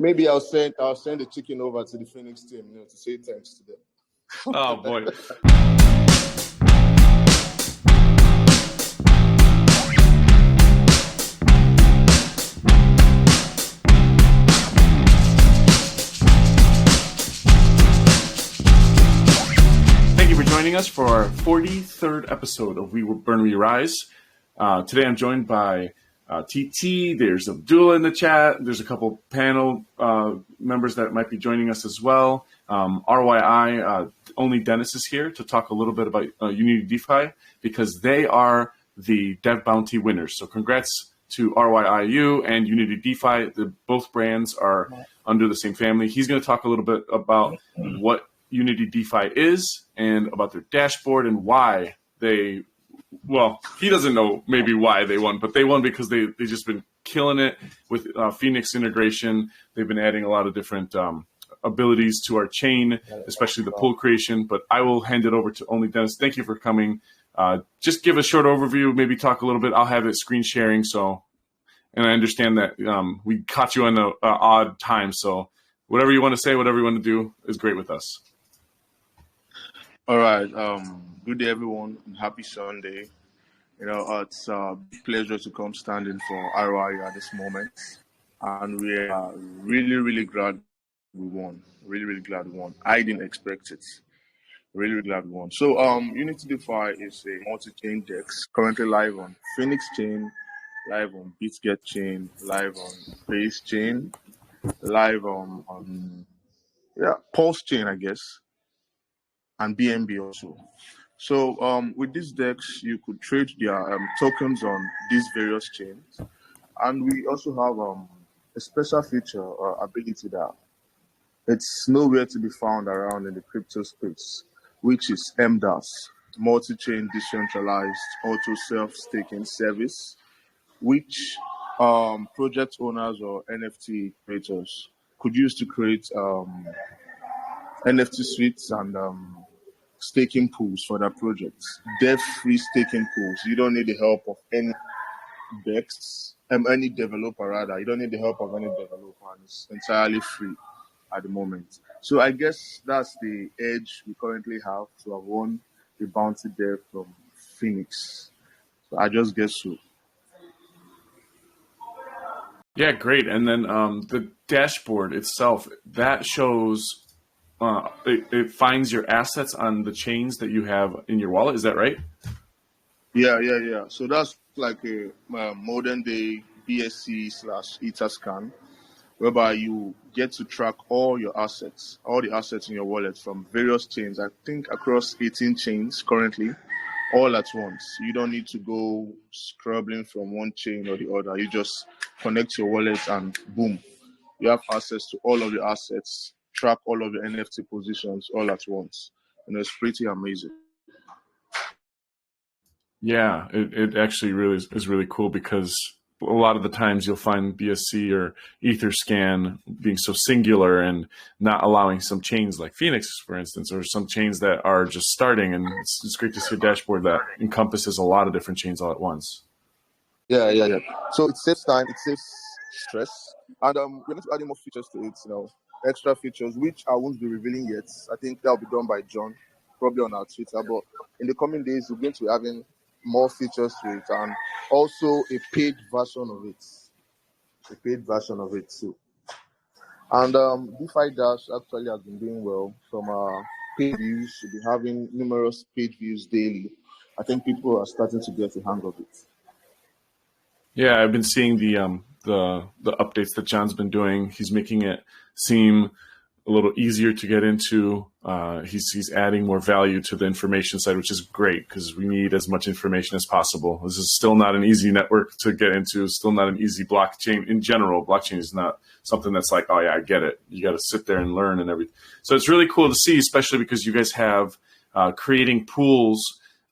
Maybe I'll send the chicken over to the Phoenix team, to say thanks to them. Oh boy. Thank you for joining us for our 43rd episode of We Burn, We Rise. Today I'm joined by TT, there's Abdullah in the chat, there's a couple panel members that might be joining us as well. RYI, OnlyDennis is here to talk a little bit about UnityDefi because they are the Dev Bounty winners. So congrats to RYIU and UnityDefi. Both brands are under the same family. He's going to talk a little bit about what UnityDefi is and about their dashboard and why they, well, he doesn't know maybe why they won, but they won because they've just been killing it with Phoenix integration. They've been adding a lot of different abilities to our chain, especially the pool creation. But I will hand it over to OnlyDennis. Thank you for coming. Just give a short overview, maybe talk a little bit. I'll have it screen sharing. So, and I understand that we caught you on an odd time. So whatever you want to say, whatever you want to do is great with us. All right. Good day, everyone. Happy Sunday. It's a pleasure to come standing for RYIU at this moment. And we are really, really glad we won. Really, really glad we won. I didn't expect it. Really, really glad we won. So, UnityDefi is a multi-chain DEX currently live on Phoenix chain, live on BitGet chain, live on Base chain, live on Pulse chain, I guess, and BNB also. So with these DEX, you could trade their tokens on these various chains. And we also have a special feature or ability that it's nowhere to be found around in the crypto space, which is MDAS, multi-chain decentralized auto self-staking service, which project owners or NFT creators could use to create NFT suites and staking pools for their projects. Debt-free staking pools. You don't need the help of any DEX, any developer rather. You don't need the help of any developer, and it's entirely free at the moment. So I guess that's the edge we currently have to have won the bounty there from Phoenix. So I just guess so. Yeah, great. And then the dashboard itself, that shows, it finds your assets on the chains that you have in your wallet. Is that right? Yeah. So that's like a modern day BSC/Etherscan, whereby you get to track all your assets, all the assets in your wallet from various chains. I think across 18 chains currently, all at once. You don't need to go scrubbing from one chain or the other. You just connect your wallet and boom, you have access to all of your assets, track all of your NFT positions all at once. And it's pretty amazing. Yeah, it actually really is really cool because a lot of the times you'll find BSC or Etherscan being so singular and not allowing some chains like Phoenix, for instance, or some chains that are just starting. And it's great to see a dashboard that encompasses a lot of different chains all at once. Yeah. So it saves time, it saves stress, and we're going to add more features to it. Extra features which I won't be revealing yet. I think that'll be done by John, probably on our Twitter. But in the coming days, we're going to be having more features to it, and also a paid version of it too. And DeFi Dash actually has been doing well. From page views, we'll be having numerous page views daily. I think people are starting to get the hang of it. Yeah, I've been seeing the updates that John's been doing. He's making it seem a little easier to get into. He's adding more value to the information side, which is great because we need as much information as possible. This is still not an easy network to get into. It's still not an easy blockchain. In general, blockchain is not something that's like, oh yeah, I get it. You got to sit there and learn and everything. So it's really cool to see, especially because you guys have creating pools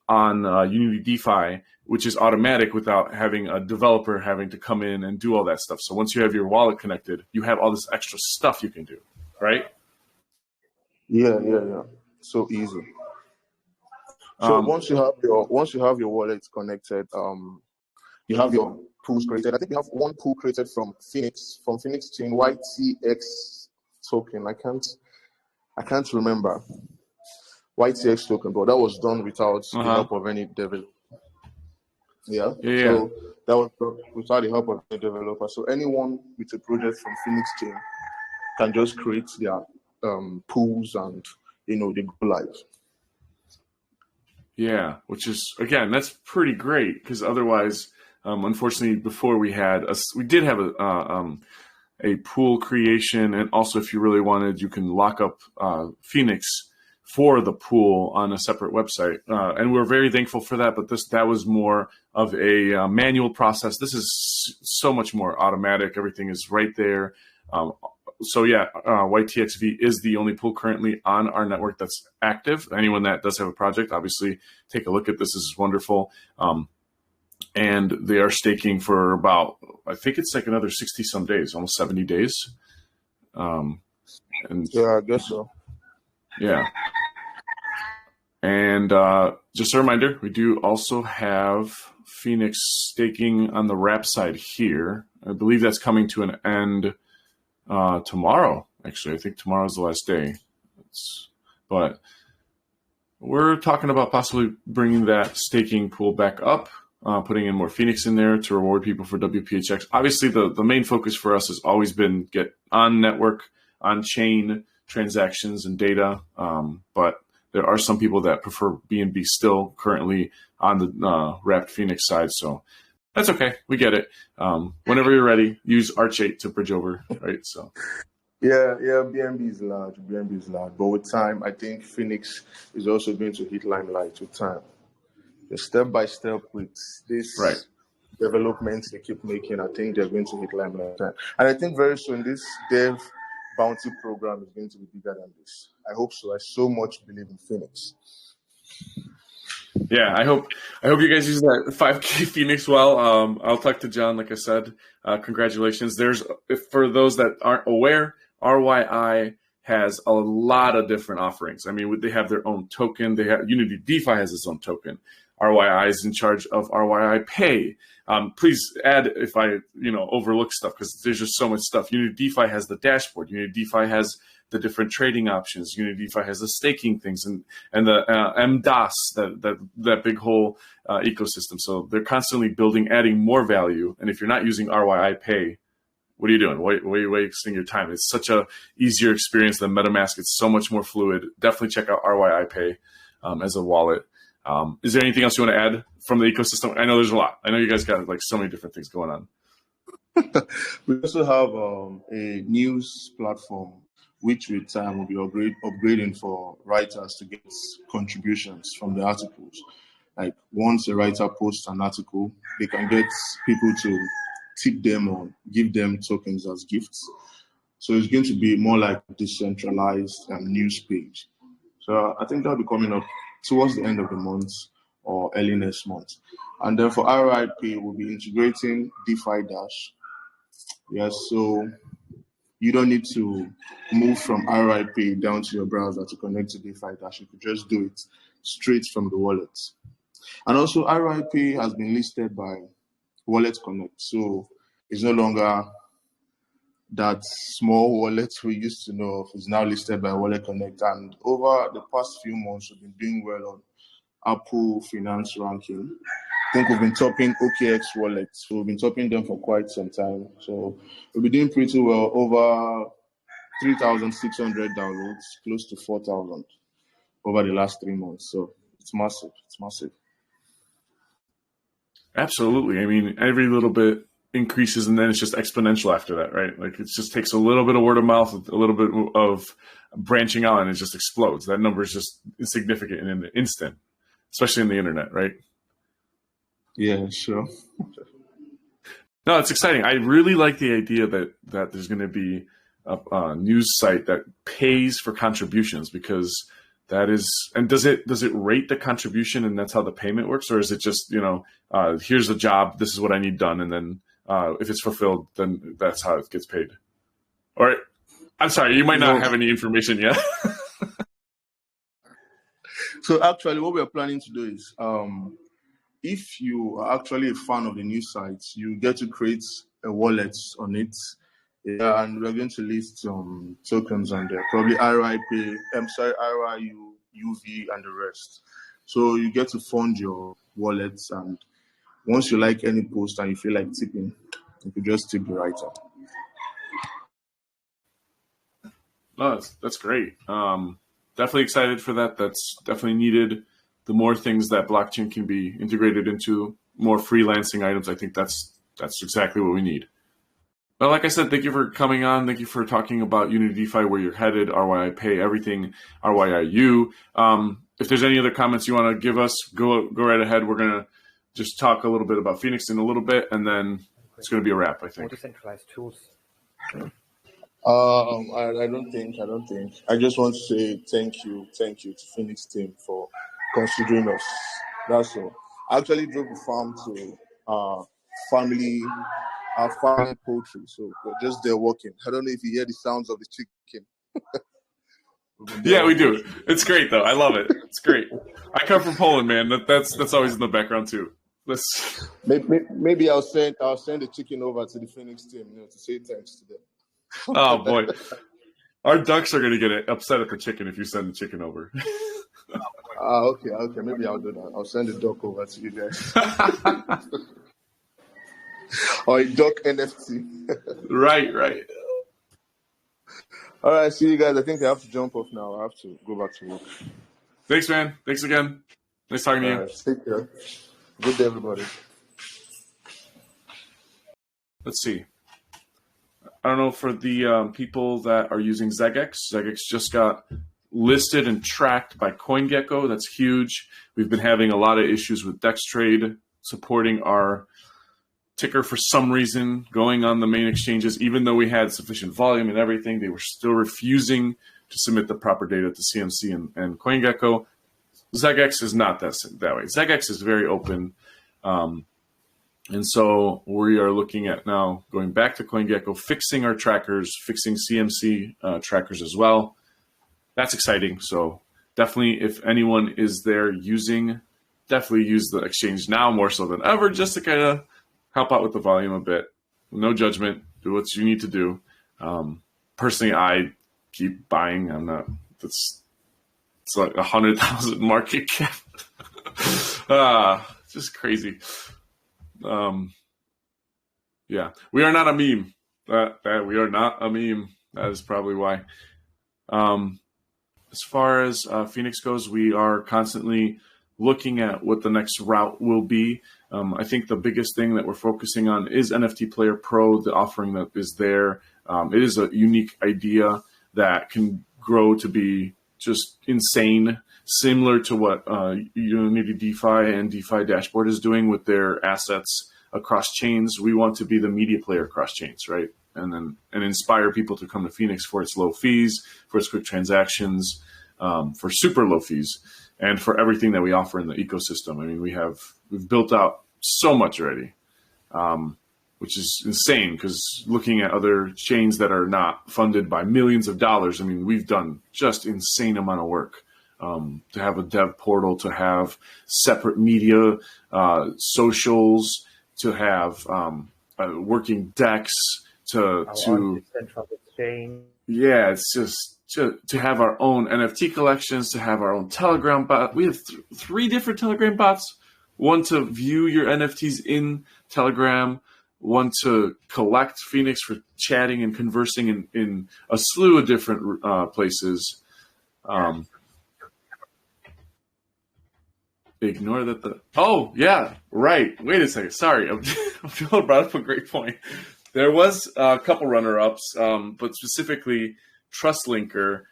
on UnityDefi, which is automatic without having a developer having to come in and do all that stuff. So once you have your wallet connected, you have all this extra stuff you can do, right? Yeah. So easy. So once you have your wallet connected, you have your pools created. I think we have one pool created from Phoenix chain YTX token. I can't remember YTX token, but that was done without the help of any developer. Yeah. So that was without the help of any developer. So anyone with a project from Phoenix chain can just create their pools and they go live. Yeah, which is, again, that's pretty great, because otherwise, unfortunately, before we did have a pool creation, and also if you really wanted, you can lock up Phoenix for the pool on a separate website, and we're very thankful for that. But that was more of a manual process. This is so much more automatic. Everything is right there. So yeah, YTXV is the only pool currently on our network that's active. Anyone that does have a project, obviously, take a look at this. This is wonderful. And they are staking for about, I think it's like another 60 some days, almost 70 days. And yeah, I guess so. Yeah. And just a reminder, we do also have Phoenix staking on the wrap side here. I believe that's coming to an end tomorrow. Actually, I think tomorrow's the last day. But we're talking about possibly bringing that staking pool back up, putting in more Phoenix in there to reward people for WPHX. Obviously, the main focus for us has always been get on network, on chain transactions and data. But there are some people that prefer BNB still currently on the wrapped Phoenix side. So that's okay. We get it. Whenever you're ready, use Arch 8 to bridge over, right? So. Yeah, BNB is large. But with time, I think Phoenix is also going to hit limelight with time. The step by step with this developments they keep making, I think they're going to hit limelight. And I think very soon this dev bounty program is going to be bigger than this. I hope so. I so much believe in Phoenix. Yeah, I hope you guys use that 5K Phoenix well. I'll talk to John, like I said. Congratulations. For those that aren't aware, RYI has a lot of different offerings. I mean, they have their own token. UnityDefi has its own token. RYI is in charge of RYI Pay. Please add if I overlook stuff, because there's just so much stuff. UnityDefi has the dashboard. UnityDefi has the different trading options. UnityDefi has the staking things and the MDAS, that big whole ecosystem. So they're constantly building, adding more value. And if you're not using RYI Pay, what are you doing? Why are you wasting your time? It's such a easier experience than MetaMask. It's so much more fluid. Definitely check out RYI Pay as a wallet. Is there anything else you want to add from the ecosystem? I know there's a lot. I know you guys got like so many different things going on. We also have a news platform, which with time will be upgrading for writers to get contributions from the articles. Like once a writer posts an article, they can get people to tip them or give them tokens as gifts. So it's going to be more like a decentralized news page. So I think that'll be coming up towards the end of the month or early next month. And then for RYP, we'll be integrating DeFi Dash. Yes, so you don't need to move from RYP down to your browser to connect to DeFi Dash. You could just do it straight from the wallet. And also RYP has been listed by Wallet Connect. So it's no longer that small wallet we used to know of. Is now listed by Wallet Connect. And over the past few months, we've been doing well on Apple Finance ranking. I think we've been topping OKX wallets. We've been topping them for quite some time. So we've been doing pretty well. Over 3,600 downloads, close to 4,000 over the last 3 months. So it's massive. It's massive. Absolutely. I mean, every little bit increases and then it's just exponential after that, right? Like it just takes a little bit of word of mouth, a little bit of branching out, and it just explodes. That number is just insignificant in an instant, especially in the internet, right? Yeah, sure. No, it's exciting. I really like the idea that there's going to be a news site that pays for contributions, because that is, and does it rate the contribution and that's how the payment works? Or is it just, here's the job, this is what I need done, and then if it's fulfilled, then that's how it gets paid? Or, I'm sorry, you might not have any information yet. So actually what we're planning to do is, if you are actually a fan of the new site, you get to create a wallet on it. Yeah, and we're going to list some tokens on there, probably RYP, RYU, UV, and the rest. So you get to fund your wallets, and once you like any post and you feel like tipping, you could just tip the writer. No, that's great. Definitely excited for that. That's definitely needed. The more things that blockchain can be integrated into, more freelancing items, I think that's exactly what we need. Well, like I said, thank you for coming on. Thank you for talking about UnityDefi, where you're headed, RYI Pay, everything, RYIU. If there's any other comments you want to give us, go right ahead. We're going to just talk a little bit about Phoenix in a little bit, and then it's going to be a wrap, I think. More decentralized tools. I don't think. I just want to say thank you to Phoenix team for considering us. That's all. I actually drove a farm to our family poultry, so we're just there working. I don't know if you hear the sounds of the chicken. Yeah, we do. It's great though. I love it. It's great. I come from Poland, man. That's always in the background too. Maybe I'll send the chicken over to the Phoenix team, to say thanks to them. Oh boy, our ducks are gonna get upset at the chicken if you send the chicken over. Okay. Maybe I'll do that. I'll send the duck over to you guys. Or a duck NFT. Right. All right, see you guys. I think I have to jump off now. I have to go back to work. Thanks, man. Thanks again. Nice talking to you. Right, take care. Good day, everybody. Let's see. I don't know, for the people that are using ZegX just got listed and tracked by CoinGecko. That's huge. We've been having a lot of issues with DexTrade supporting our ticker for some reason, going on the main exchanges. Even though we had sufficient volume and everything, they were still refusing to submit the proper data to CMC and CoinGecko. ZegX is not that way. ZegX is very open. And so we are looking at now going back to CoinGecko, fixing our trackers, fixing CMC trackers as well. That's exciting. So definitely, if anyone is there using, definitely use the exchange now more so than ever, just to kind of help out with the volume a bit. No judgment. Do what you need to do. Personally, I keep buying. I'm not. It's like 100,000 market cap. Just crazy. Yeah, we are not a meme. We are not a meme. That is probably why. As far as Phoenix goes, we are constantly looking at what the next route will be. I think the biggest thing that we're focusing on is NFT Player Pro, the offering that is there. It is a unique idea that can grow to be just insane, similar to what UnityDefi and DeFi Dashboard is doing with their assets across chains. We want to be the media player across chains, right? And inspire people to come to Phoenix for its low fees, for its quick transactions, for super low fees, and for everything that we offer in the ecosystem. I mean, we've built out so much already, which is insane, because looking at other chains that are not funded by millions of dollars, I mean, we've done just insane amount of work. To have a dev portal, to have separate media, socials, to have working decks, to yeah, it's just to have our own NFT collections, to have our own Telegram bot. We have three different Telegram bots. One to view your NFTs in Telegram, one to collect Phoenix for chatting and conversing in a slew of different places. Ignore that oh, yeah, right. Wait a second. Sorry. Abdullah brought up a great point. There was a couple runner-ups, but specifically TrustLinker.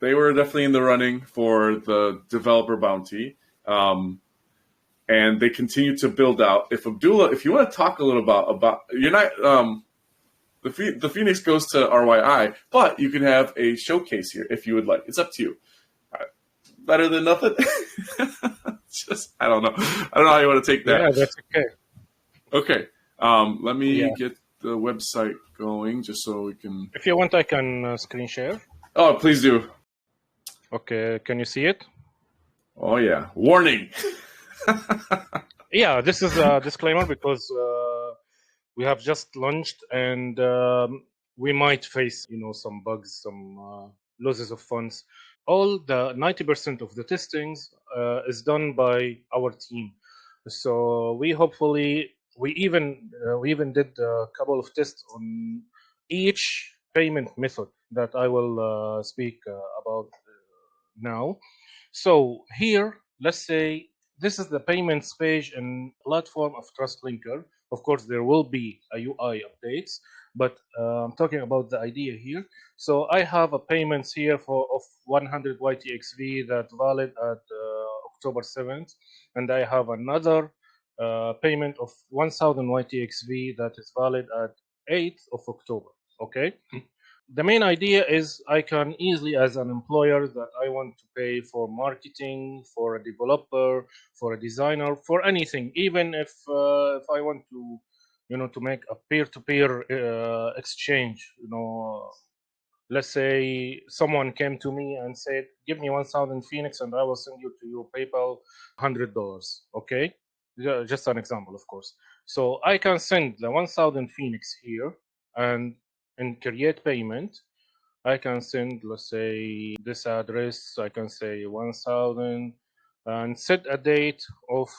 They were definitely in the running for the developer bounty. And they continue to build out. If Abdullah, if you want to talk a little about you're not the Phoenix goes to RYI, but you can have a showcase here if you would like. It's up to you. Better than nothing. Just I don't know how you want to take that. Yeah, that's okay. Okay. Let me get the website going just so we can. If you want, I can screen share. Oh, please do. Okay, can you see it? Oh yeah. Warning. Yeah, this is a disclaimer because we have just launched and we might face, some bugs, some losses of funds. All the 90% of the testings is done by our team. So we even did a couple of tests on each payment method that I will speak about now. So here, let's say this is the payments page and platform of TrustLinker. Of course, there will be a UI updates, but I'm talking about the idea here. So I have a payments here of 100 YTXV that valid at October 7th, and I have another payment of 1000 YTXV that is valid at 8th of October. Okay. The main idea is I can easily, as an employer, that I want to pay for marketing, for a developer, for a designer, for anything, even if I want to, to make a peer-to-peer exchange. Let's say someone came to me and said, "Give me 1,000 Phoenix, and I will send you to your PayPal $100." Okay, just an example, of course. So I can send the 1,000 Phoenix here and create payment. I can send, let's say, this address. I can say 1,000 and set a date of,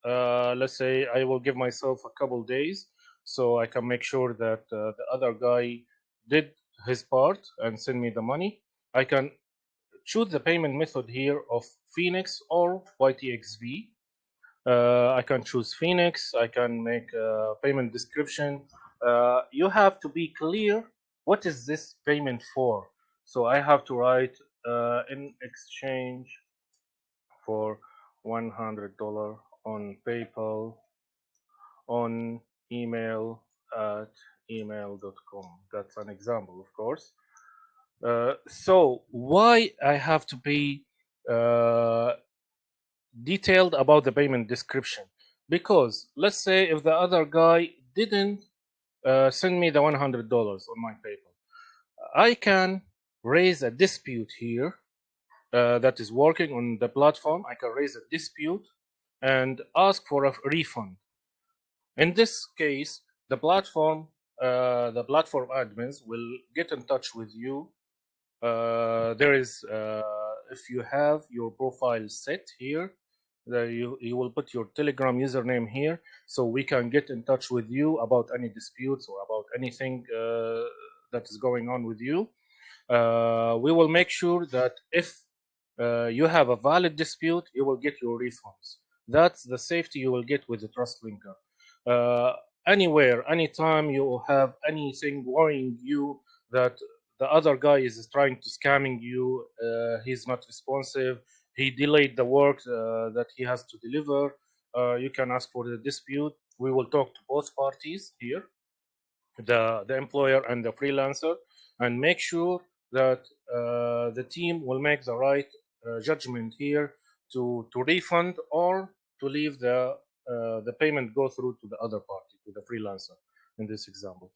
let's say, I will give myself a couple days so I can make sure that the other guy did his part and send me the money. I can choose the payment method here of Phoenix or YTXV. I can choose Phoenix. I can make a payment description. You have to be clear what is this payment for. So I have to write in exchange for $100 on PayPal on email at email.com. That's an example, of course. So why I have to be detailed about the payment description? Because let's say if the other guy didn't send me the $100 on my PayPal, I can raise a dispute here that is working on the platform. I can raise a dispute and ask for a refund. In this case, the platform admins will get in touch with you. There is, if you have your profile set here, you will put your Telegram username here, so we can get in touch with you about any disputes or about anything that is going on with you. We will make sure that if you have a valid dispute, you will get your refunds. That's the safety you will get with the TrustLinker. Anywhere, anytime you have anything worrying you that the other guy is trying to scamming you, he's not responsive, he delayed the work that he has to deliver, you can ask for the dispute. We will talk to both parties here, the employer and the freelancer, and make sure that the team will make the right judgment here to refund or to leave the payment go through to the other party, to the freelancer in this example.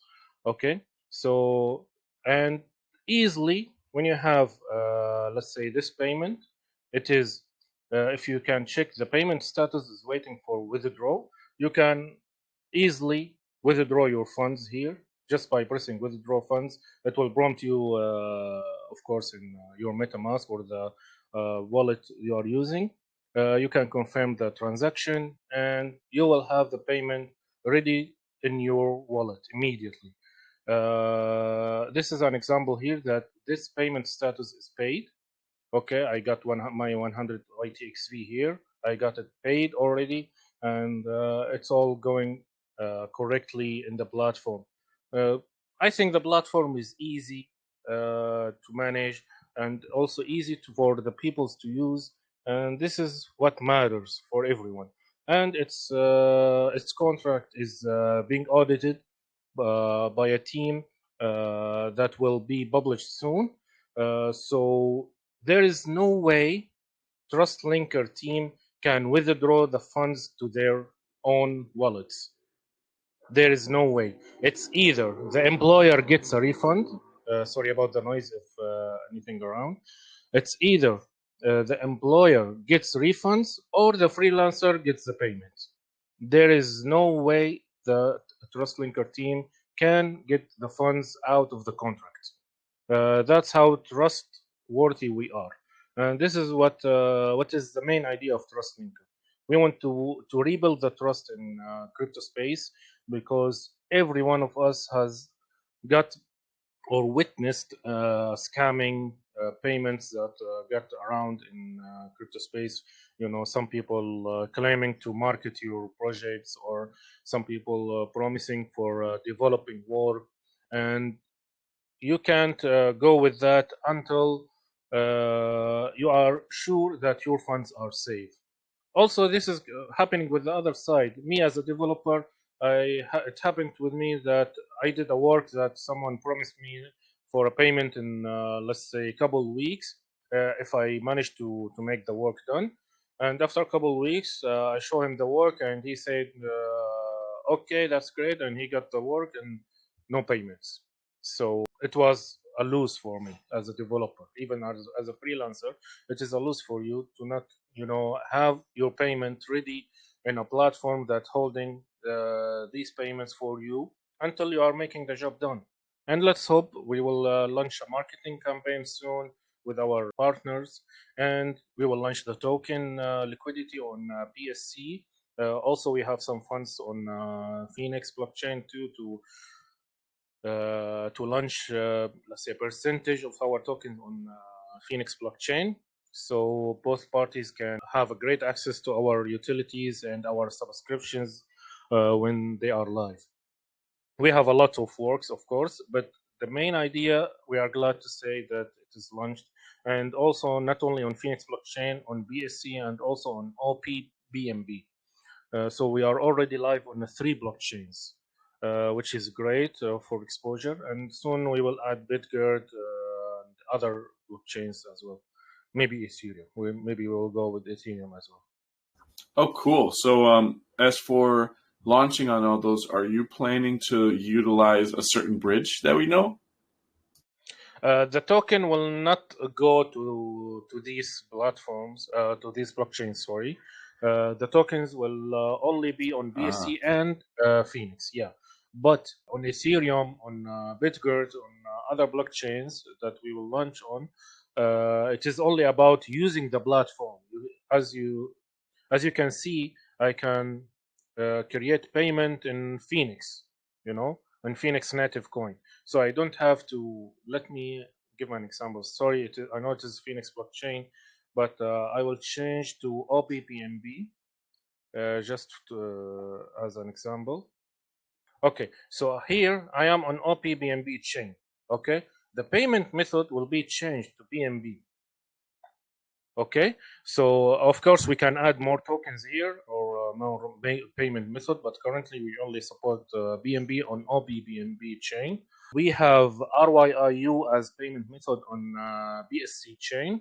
Okay, so and easily when you have let's say this payment, it is if you can check the payment status is waiting for withdraw, you can easily withdraw your funds here just by pressing withdraw funds. It will prompt you, of course, in your MetaMask or the wallet you are using. You can confirm the transaction and you will have the payment ready in your wallet immediately. This is an example here that this payment status is paid. Okay, I got my 100 YTXV here. I got it paid already, and it's all going correctly in the platform. I think the platform is easy to manage and also easy for the peoples to use, and this is what matters for everyone. And its contract is being audited by a team that will be published soon. So there is no way TrustLinker team can withdraw the funds to their own wallets. There is no way. It's either the employer gets a refund. Sorry about the noise if anything around. It's either the employer gets refunds or the freelancer gets the payment. There is no way the TrustLinker team can get the funds out of the contract. That's how trustworthy we are, and this is what is the main idea of TrustLinker. We want to rebuild the trust in crypto space, because every one of us has got or witnessed scamming payments that got around in crypto space. Some people claiming to market your projects, or some people promising for developing work, and you can't go with that until you are sure that your funds are safe. Also, this is happening with the other side. Me as a developer, it happened with me that I did a work that someone promised me for a payment in, let's say, a couple of weeks, if I managed to make the work done. And after a couple of weeks, I showed him the work, and he said, okay, that's great. And he got the work and no payments. So it was a lose for me as a developer. Even as a freelancer, it is a lose for you to not have your payment ready in a platform that holding these payments for you until you are making the job done. And let's hope we will launch a marketing campaign soon with our partners, and we will launch the token liquidity on BSC. Also, we have some funds on Phoenix blockchain too, to launch, let's say, a percentage of our tokens on Phoenix blockchain, so both parties can have a great access to our utilities and our subscriptions when they are live. We have a lot of works, of course, but the main idea, we are glad to say that it is launched, and also not only on Phoenix blockchain, on BSC, and also on OP BNB. So we are already live on the 3 blockchains, which is great for exposure. And soon we will add Bitgert and other blockchains as well. Maybe Ethereum. Maybe we'll go with Ethereum as well. Oh, cool. So as for launching on all those, are you planning to utilize a certain bridge that we know? The token will not go to these platforms, to these blockchains, sorry. The tokens will only be on BSC and Phoenix, yeah. But on Ethereum, on Bitgert, on other blockchains that we will launch on, it is only about using the platform. As you can see, I can create payment in Phoenix, in Phoenix native coin. So I don't have to, let me give an example. Sorry, I know it is Phoenix blockchain, but I will change to OPPNB just as an example. Okay, so here I am on OPBNB chain. Okay, the payment method will be changed to BNB. Okay, so of course we can add more tokens here or more payment method, but currently we only support BNB on OPBNB chain. We have RYIU as payment method on BSC chain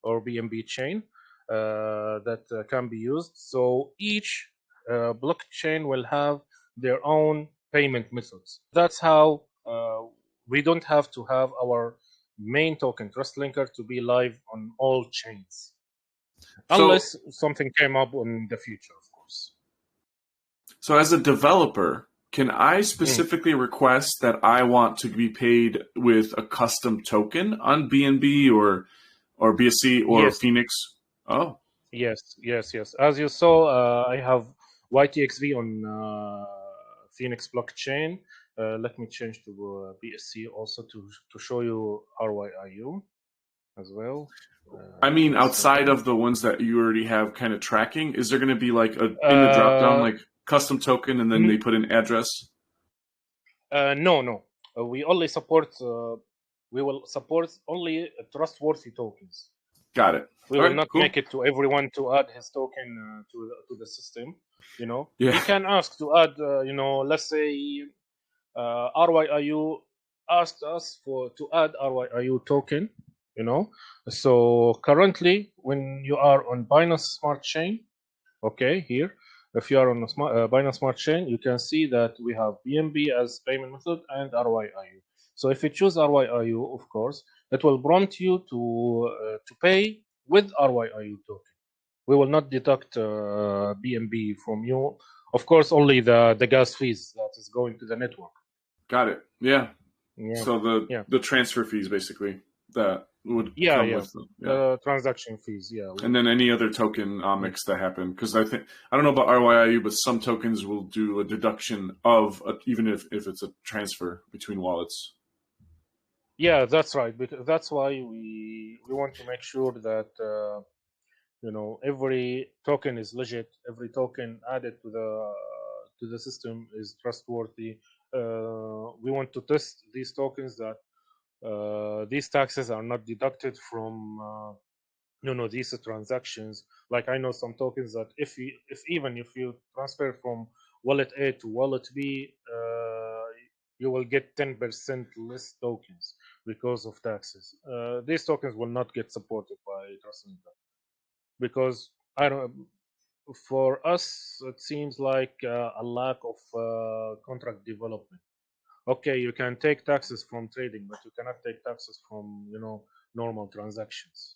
or BNB chain that can be used. So each blockchain will have their own payment methods. That's how we don't have to have our main token TrustLinker to be live on all chains, unless something came up in the future, of course. So as a developer, can I specifically request that I want to be paid with a custom token on BNB or BSC or Yes. Phoenix? Oh. Yes. As you saw, I have YTXV on Phoenix blockchain. Let me change to BSC also to show you RYIU as well. I mean, outside of the ones that you already have kind of tracking, is there going to be like in the dropdown, like custom token, and then they put an address? No. We only support. We will support only trustworthy tokens. Got it. We will not make it to everyone to add his token to the system. You can ask to add. Let's say RYIU asked us to add RYIU token. So currently, when you are on Binance Smart Chain, okay, here, if you are on Binance Smart Chain, you can see that we have BNB as payment method and RYIU. So if you choose RYIU, of course, it will prompt you to pay with RYIU token. We will not deduct BNB from you. Of course, only the gas fees that is going to the network. Got it. Yeah. Yeah. So Yeah. the transfer fees basically that would Yeah, come yeah. with them. Yeah. The transaction fees, yeah. And then any other tokenomics that happen, because I don't know about RYIU, but some tokens will do a deduction of even if it's a transfer between wallets. Yeah, that's right. Because that's why we want to make sure that every token is legit. Every token added to the system is trustworthy. We want to test these tokens that these taxes are not deducted from these transactions. Like I know some tokens that if you transfer from wallet A to wallet B, you will get 10% less tokens because of taxes. These tokens will not get supported by TrustLinker because I don't. For us, it seems like a lack of contract development. Okay, you can take taxes from trading, but you cannot take taxes from normal transactions.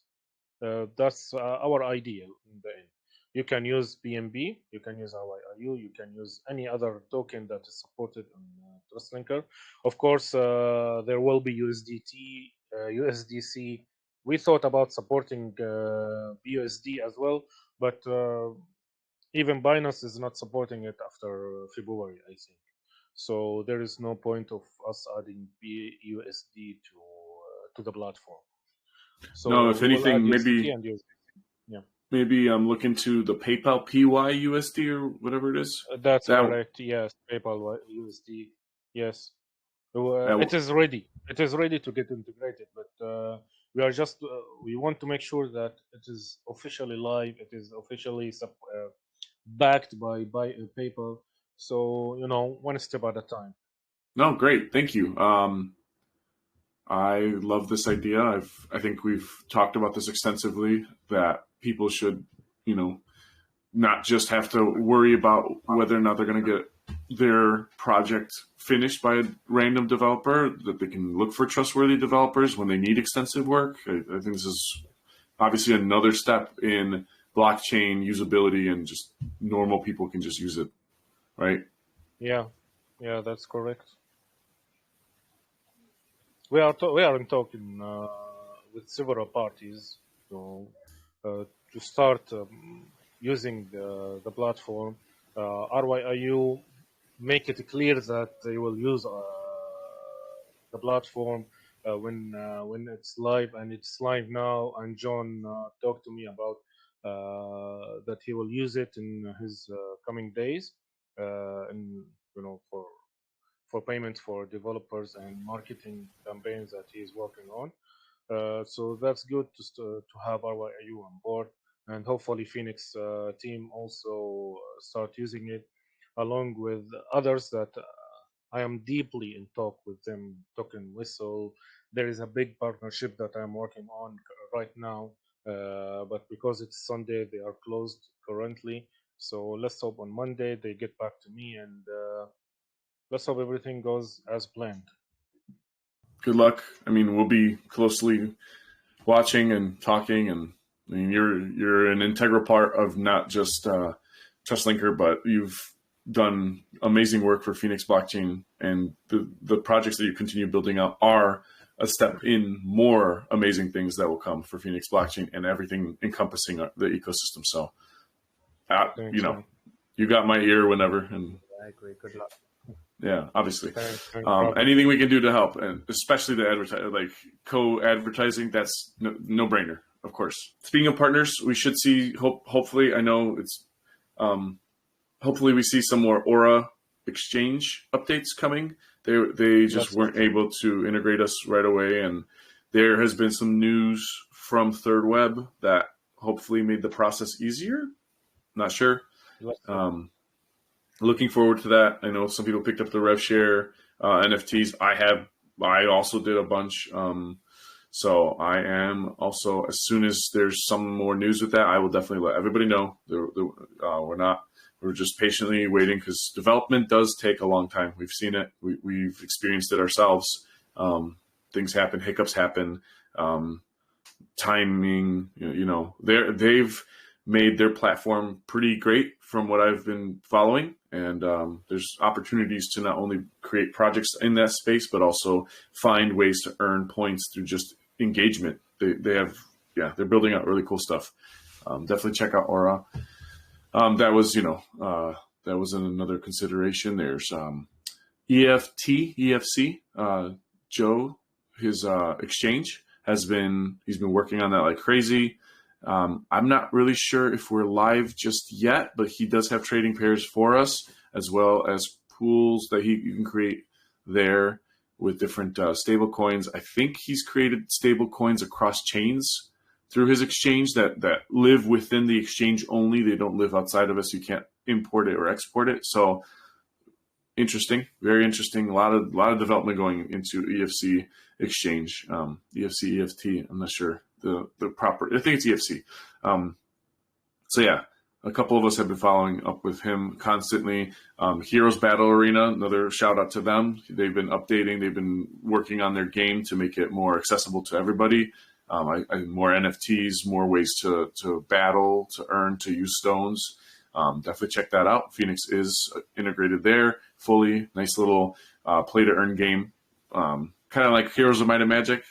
That's our idea in the end. You can use BNB, you can use RYIU, you can use any other token that is supported on TrustLinker. Of course, there will be USDT, USDC. We thought about supporting BUSD as well, but even Binance is not supporting it after February, I think. So there is no point of us adding BUSD to the platform. So no, if anything, maybe and USDT. Yeah, maybe look into the PayPal PYUSD or whatever it is. that's correct. Yes, PayPal USD. Yes, it is ready. It is ready to get integrated, but we are just we want to make sure that it is officially live. It is officially backed by PayPal. So one step at a time. No, great, thank you. I love this idea. I think we've talked about this extensively, that people should, not just have to worry about whether or not they're going to get their project finished by a random developer, that they can look for trustworthy developers when they need extensive work. I think this is obviously another step in blockchain usability, and just normal people can just use it, right? Yeah, that's correct. We are in talking with several parties to start using the platform. RYIU make it clear that they will use the platform when it's live, and it's live now. And John talked to me about that he will use it in his coming days, and for payments for developers and marketing campaigns that he is working on. So that's good to have RYIU on board, and hopefully Phoenix team also start using it along with others that I am deeply in talk with them, talking with. So there is a big partnership that I'm working on right now, but because it's Sunday, they are closed currently. So let's hope on Monday they get back to me, and let's hope everything goes as planned. Good luck. I mean, we'll be closely watching and talking, and I mean, you're an integral part of not just TrustLinker, but you've done amazing work for Phoenix Blockchain, and the projects that you continue building out are a step in more amazing things that will come for Phoenix Blockchain and everything encompassing the ecosystem. So, Thanks, you got my ear whenever, and I agree. Good luck. Yeah, obviously. Thanks, anything we can do to help, and especially the like co-advertising, that's no brainer, of course. Speaking of partners, we should see hopefully. I know it's hopefully we see some more Aura exchange updates coming. They just weren't able to integrate us right away, and there has been some news from Third Web that hopefully made the process easier. Not sure. Looking forward to that. I know some people picked up the RevShare NFTs. I also did a bunch. So I am also, as soon as there's some more news with that, I will definitely let everybody know. We're just patiently waiting, because development does take a long time. We've seen it. We've experienced it ourselves. Things happen, hiccups happen. timing. They've made their platform pretty great from what I've been following, and there's opportunities to not only create projects in that space, but also find ways to earn points through just engagement. They're building out really cool stuff. Definitely check out Aura. That was another consideration. There's EFC, Joe, his exchange he's been working on that like crazy. I'm not really sure if we're live just yet, but he does have trading pairs for us, as well as pools that you can create there with different stable coins. I think he's created stable coins across chains through his exchange that live within the exchange only. They don't live outside of us. You can't import it or export it. So interesting, very interesting. A lot of development going into EFC exchange, EFC, EFT. I'm not sure the proper. I think it's EFC. So yeah, a couple of us have been following up with him constantly. Heroes Battle Arena, another shout out to them. They've been updating. They've been working on their game to make it more accessible to everybody. More NFTs, more ways to battle, to earn, to use stones. Definitely check that out. Phoenix is integrated there fully. Nice little play to earn game. Kind of like Heroes of Might and Magic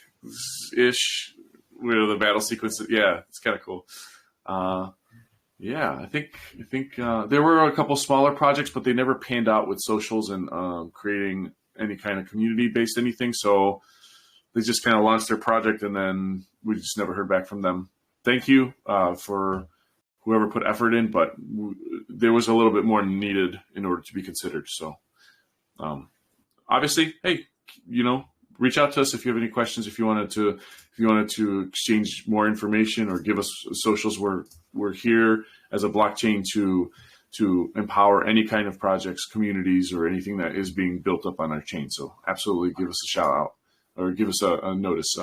ish, where the battle sequences. Yeah, it's kind of cool. I think there were a couple smaller projects, but they never panned out with socials and creating any kind of community based anything. So they just kind of launched their project, and then we just never heard back from them. Thank you for whoever put effort in, but there was a little bit more needed in order to be considered. So obviously, hey, reach out to us if you have any questions. If you wanted to exchange more information or give us socials, we're here as a blockchain to empower any kind of projects, communities, or anything that is being built up on our chain. So absolutely give us a shout out or give us a notice.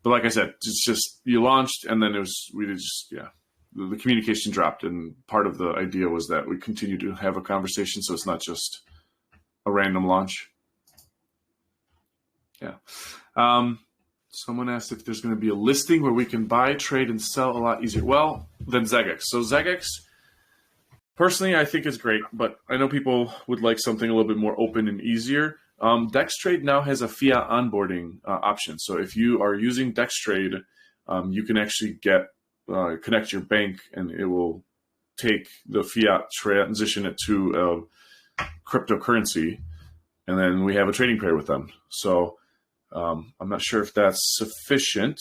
But like I said, it's just you launched, and then the communication dropped, and part of the idea was that we continue to have a conversation, so it's not just a random launch. Yeah. Someone asked if there's going to be a listing where we can buy, trade, and sell a lot easier. Well, than Zegex. So Zegex, personally, I think is great, but I know people would like something a little bit more open and easier. DexTrade now has a fiat onboarding option. So if you are using DexTrade, you can actually connect your bank, and it will take the fiat, transition it to a cryptocurrency, and then we have a trading pair with them. So I'm not sure if that's sufficient,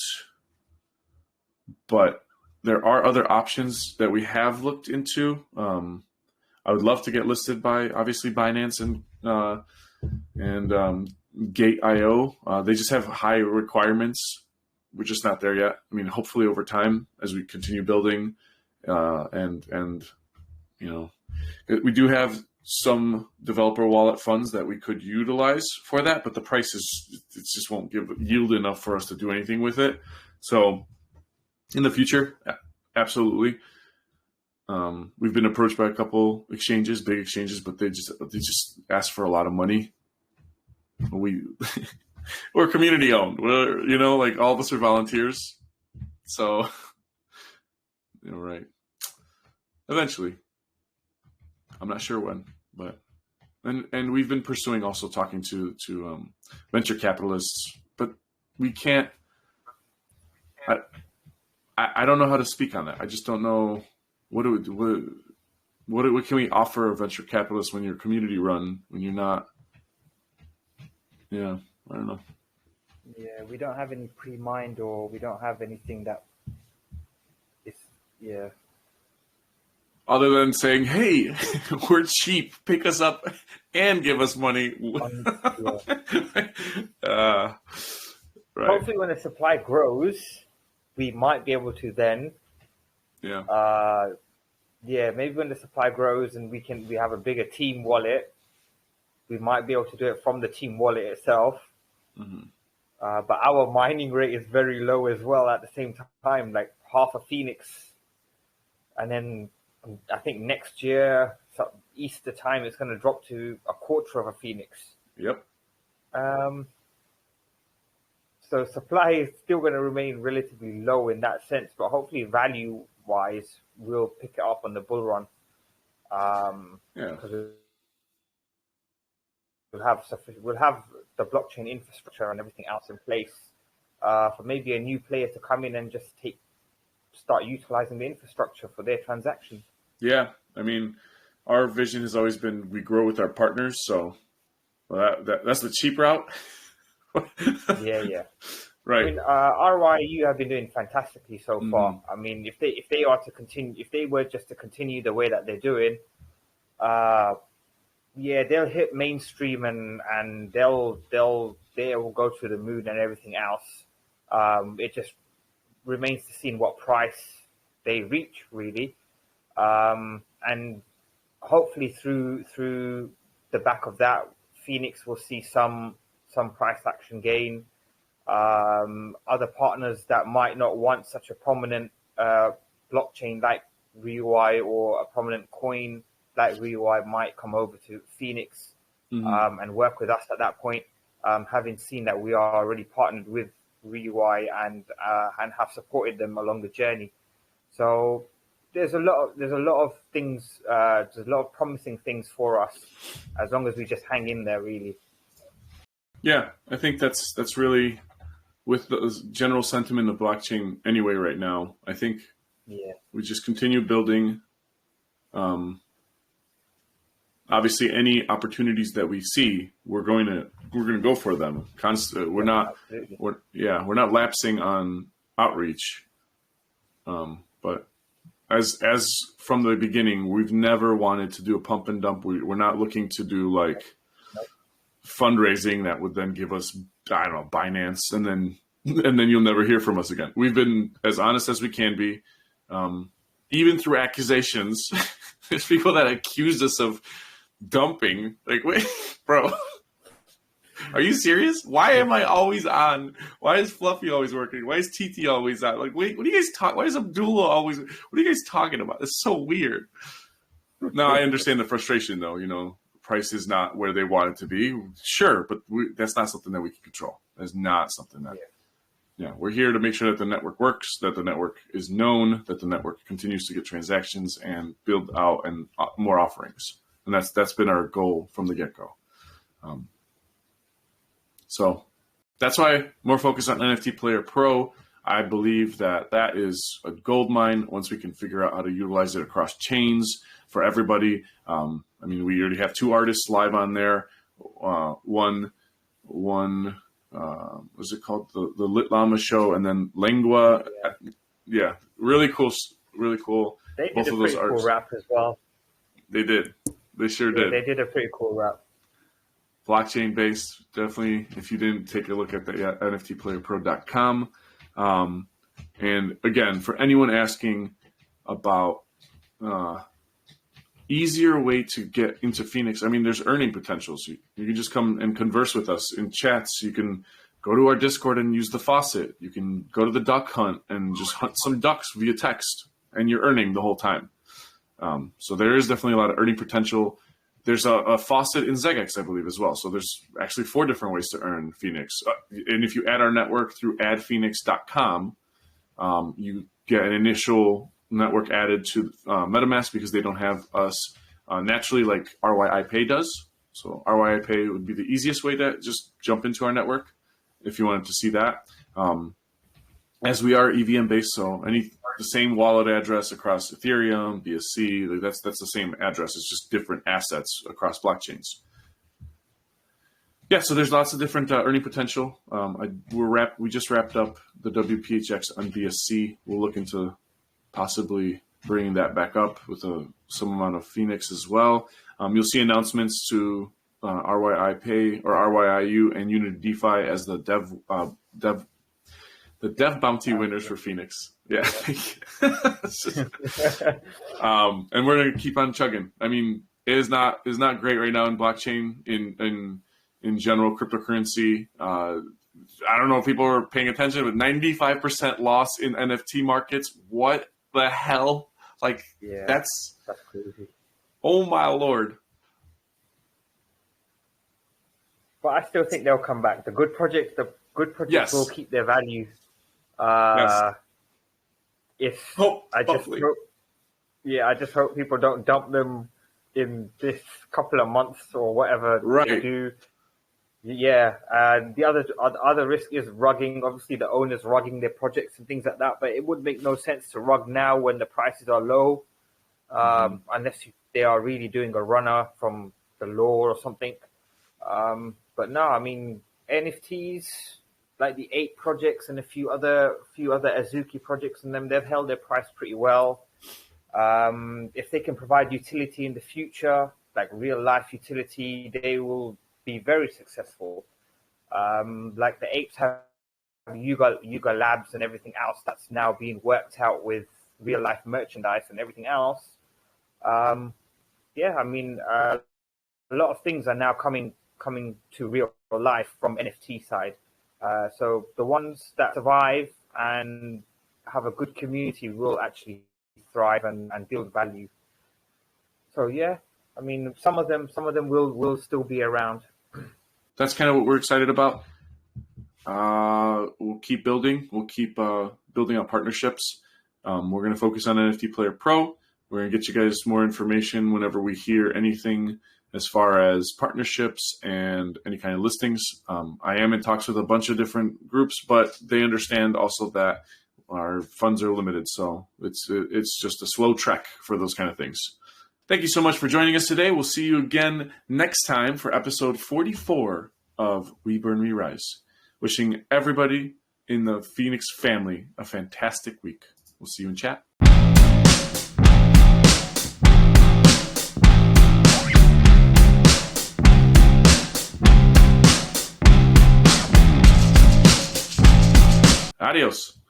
but there are other options that we have looked into. I would love to get listed by, obviously, Binance and Gate.io. They just have high requirements. We're just not there yet. I mean, hopefully over time, as we continue building, and we do have some developer wallet funds that we could utilize for that, but the prices, it just won't give yield enough for us to do anything with it. So in the future, absolutely. We've been approached by a couple exchanges, big exchanges, but they just ask for a lot of money. We're community owned. We're, like all of us are volunteers. So, right. Eventually. I'm not sure when, but and we've been pursuing also talking to venture capitalists, but we can't. I don't know how to speak on that. I just don't know what can we offer a venture capitalist when you're community run, when you're not. Yeah, I don't know. Yeah, we don't have any pre-mined, or we don't have anything that is, yeah. Other than saying, hey, we're cheap, pick us up and give us money. Right. Hopefully when the supply grows, we might be able to then. Yeah. Maybe when the supply grows and we have a bigger team wallet, we might be able to do it from the team wallet itself. Mm-hmm. But our mining rate is very low as well at the same time, like half a Phoenix. And then I think next year, Easter time, it's going to drop to a quarter of a Phoenix. Yep. So So supply is still going to remain relatively low in that sense, but hopefully value-wise, we'll pick it up on the bull run. Because we'll have the blockchain infrastructure and everything else in place for maybe a new player to come in and just start utilizing the infrastructure for their transactions. Yeah, I mean, our vision has always been we grow with our partners, so that's the cheap route. Yeah. Right. I mean, RYIU have been doing fantastically so far. I mean, if they were just to continue the way that they're doing, they'll hit mainstream and they'll go to the moon and everything else. It just remains to see what price they reach, really, and hopefully through the back of that, Phoenix will see some price action gain. Other partners that might not want such a prominent blockchain like RYIU or a prominent coin like RYIU might come over to Phoenix and work with us at that point, having seen that we are already partnered with RYIU and have supported them along the journey. So there's a lot of things, there's a lot of promising things for us as long as we just hang in there, really. Yeah, I think that's really with the general sentiment of blockchain anyway right now. I think we just continue building. Obviously, any opportunities that we see, we're going to go for them. We're not lapsing on outreach. But as from the beginning, we've never wanted to do a pump and dump. We're not looking to do like fundraising that would then give us, I don't know, Binance, and then you'll never hear from us again. We've been as honest as we can be, even through accusations. There's people that accuse us of dumping. Like, wait, bro, are you serious? Why am I always on? Why is Fluffy always working? Why is TT always on? Like, wait, what do you guys talk? Why is Abdullah always? What are you guys talking about? It's so weird. No, I understand the frustration, though. You know, price is not where they want it to be. Sure, but that's not something that we can control. That's not something that. Yeah, we're here to make sure that the network works, that the network is known, that the network continues to get transactions and build out and more offerings. And that's been our goal from the get-go. So that's why more focus on NFT Player Pro. I believe that is a gold mine once we can figure out how to utilize it across chains for everybody. I mean, we already have 2 artists live on there. One what's it called? The Lit Llama Show, and then Lengua. Yeah, really cool. Really cool. They did a pretty cool rap as well. They did. They sure did. They did a pretty cool rap. Blockchain based, definitely. If you didn't take a look at the NFTplayerpro.com. And again, for anyone asking about easier way to get into Phoenix, I mean, there's earning potentials. You can just come and converse with us in chats. You can go to our Discord and use the faucet. You can go to the duck hunt and just hunt some ducks via text, and you're earning the whole time. So there is definitely a lot of earning potential. There's a faucet in ZegX, I believe, as well. So there's actually 4 different ways to earn Phoenix. And if you add our network through addphoenix.com, you get an initial network added to MetaMask because they don't have us naturally like RYI Pay does. So RYI Pay would be the easiest way to just jump into our network if you wanted to see that. As we are EVM based, so the same wallet address across Ethereum, BSC, that's the same address. It's just different assets across blockchains. Yeah, so there's lots of different earning potential. We just wrapped up the WPHX on BSC. We'll look into possibly bringing that back up with some amount of Phoenix as well. You'll see announcements to RYI Pay or RYIU and UnityDefi as the dev bounty winners for Phoenix. Yeah. And we're gonna keep on chugging. I mean, it is not great right now in blockchain in general cryptocurrency. I don't know if people are paying attention, but 95% loss in NFT markets. What the hell? Like, that's crazy. Oh my Lord. But I still think they'll come back. The good projects Yes. will keep their value. Yes. If Hopefully. I just hope people don't dump them in this couple of months or whatever Right. they do. Yeah, and the other risk is rugging. Obviously, the owners rugging their projects and things like that. But it would make no sense to rug now when the prices are low, unless they are really doing a runner from the law or something. But no, I mean NFTs like the 8 projects and a few other Azuki projects, and they've held their price pretty well. If they can provide utility in the future, like real life utility, they will be very successful. Like the apes have Yuga Labs and everything else that's now being worked out with real life merchandise and everything else. Yeah, I mean, a lot of things are now coming to real life from NFT side. So the ones that survive and have a good community will actually thrive and build value. So yeah, I mean, some of them will still be around. That's kind of what we're excited about. We'll keep building. We'll keep building out partnerships. We're going to focus on NFT Player Pro. We're going to get you guys more information whenever we hear anything as far as partnerships and any kind of listings. I am in talks with a bunch of different groups, but they understand also that our funds are limited. So it's just a slow trek for those kind of things. Thank you so much for joining us today. We'll see you again next time for episode 44 of We Burn, We Rise. Wishing everybody in the Phoenix family a fantastic week. We'll see you in chat. Adios.